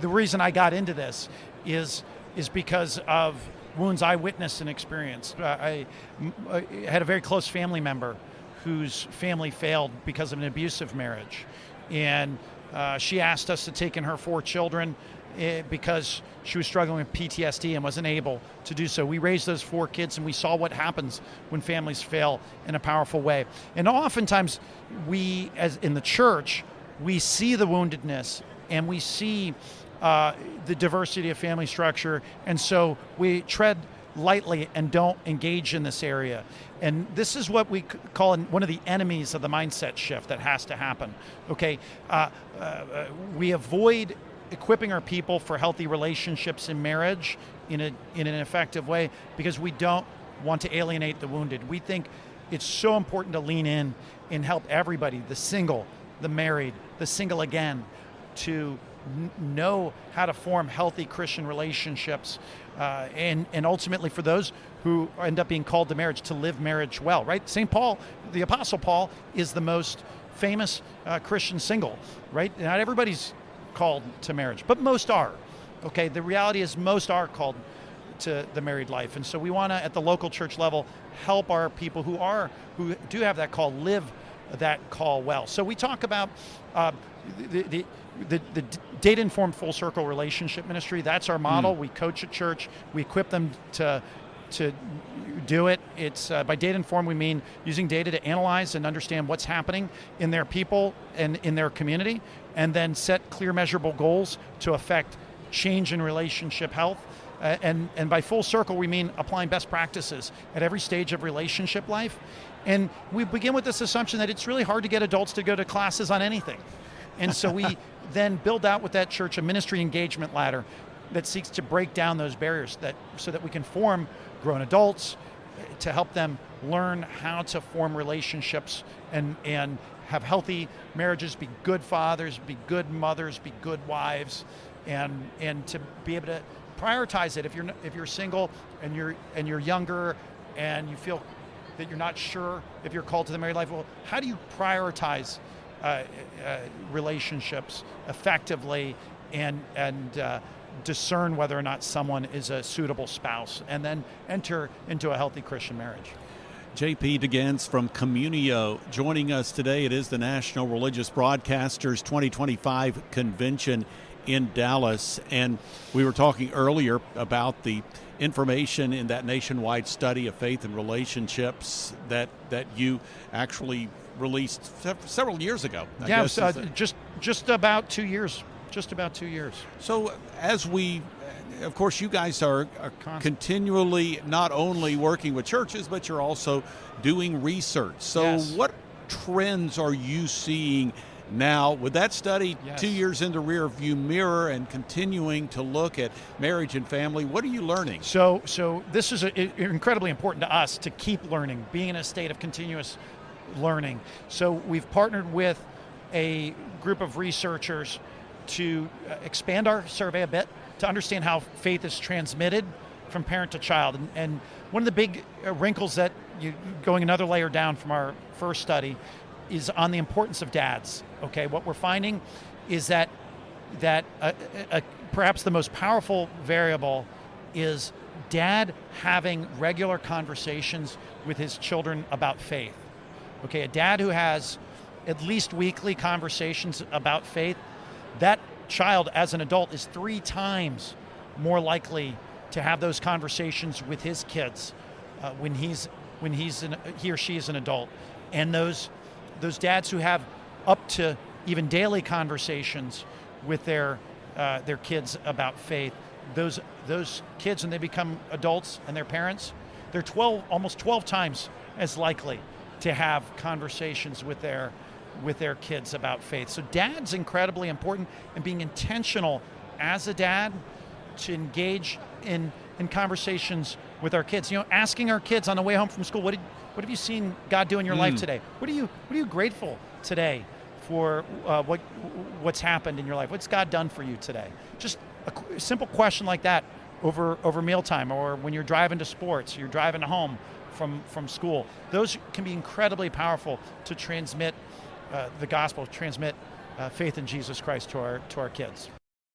The reason I got into this is because of wounds I witnessed and experienced. I had a very close family member whose family failed because of an abusive marriage. And she asked us to take in her 4 children because she was struggling with PTSD and wasn't able to do so. We raised those 4 kids, and we saw what happens when families fail in a powerful way. And oftentimes we, as in the church, we see the woundedness and we see the diversity of family structure, and so we tread lightly and don't engage in this area. And this is what we call one of the enemies of the mindset shift that has to happen. Okay, we avoid equipping our people for healthy relationships in marriage in an effective way because we don't want to alienate the wounded. We think it's so important to lean in and help everybody, the single, the married, the single again, to know how to form healthy Christian relationships, and ultimately for those who end up being called to marriage, to live marriage well, right? St. Paul, the Apostle Paul, is the most famous Christian single, right? Not everybody's called to marriage, but most are, okay? The reality is most are called to the married life. And so we want to, at the local church level, help our people who do have that call, live that call well. So we talk about the data-informed full circle relationship ministry. That's our model. We coach at church. We equip them to do it. It's by data-informed, we mean using data to analyze and understand what's happening in their people and in their community, and then set clear, measurable goals to affect change in relationship health. And by full circle, we mean applying best practices at every stage of relationship life. And we begin with this assumption that it's really hard to get adults to go to classes on anything. And so we then build out with that church a ministry engagement ladder that seeks to break down those barriers so that we can form grown adults to help them learn how to form relationships and have healthy marriages, be good fathers, be good mothers, be good wives, and to be able to prioritize it. If you're single and you're younger and you feel that you're not sure if you're called to the married life, well, how do you prioritize relationships effectively and discern whether or not someone is a suitable spouse, and then enter into a healthy Christian marriage? JP DeGance from Communio joining us today. It is the National Religious Broadcasters 2025 convention in Dallas, and we were talking earlier about the information in that nationwide study of faith and relationships that you actually released several years ago. Just about 2 years. Just about 2 years. So as of course, you guys are continually not only working with churches, but you're also doing research. So Yes. What trends are you seeing now with that study 2 years in the rear view mirror and continuing to look at marriage and family? What are you learning? So this is incredibly important to us to keep learning, being in a state of continuous learning. So we've partnered with a group of researchers to expand our survey a bit to understand how faith is transmitted from parent to child. And one of the big wrinkles that going another layer down from our first study is on the importance of dads. Okay, what we're finding is that perhaps the most powerful variable is dad having regular conversations with his children about faith. Okay, a dad who has at least weekly conversations about faith, that child as an adult is 3 times more likely to have those conversations with his kids when he or she is an adult. And those dads who have up to even daily conversations with their kids about faith, those kids, when they become adults and their parents, they're almost 12 times as likely to have conversations with their kids about faith. So dad's incredibly important, and being intentional as a dad to engage in conversations with our kids. Asking our kids on the way home from school, what have you seen God do in your life today? What are you grateful today for what's happened in your life? What's God done for you today? Just a simple question like that over mealtime, or when you're driving to sports, you're driving home from school. Those can be incredibly powerful to transmit the gospel, transmit faith in Jesus Christ to our kids.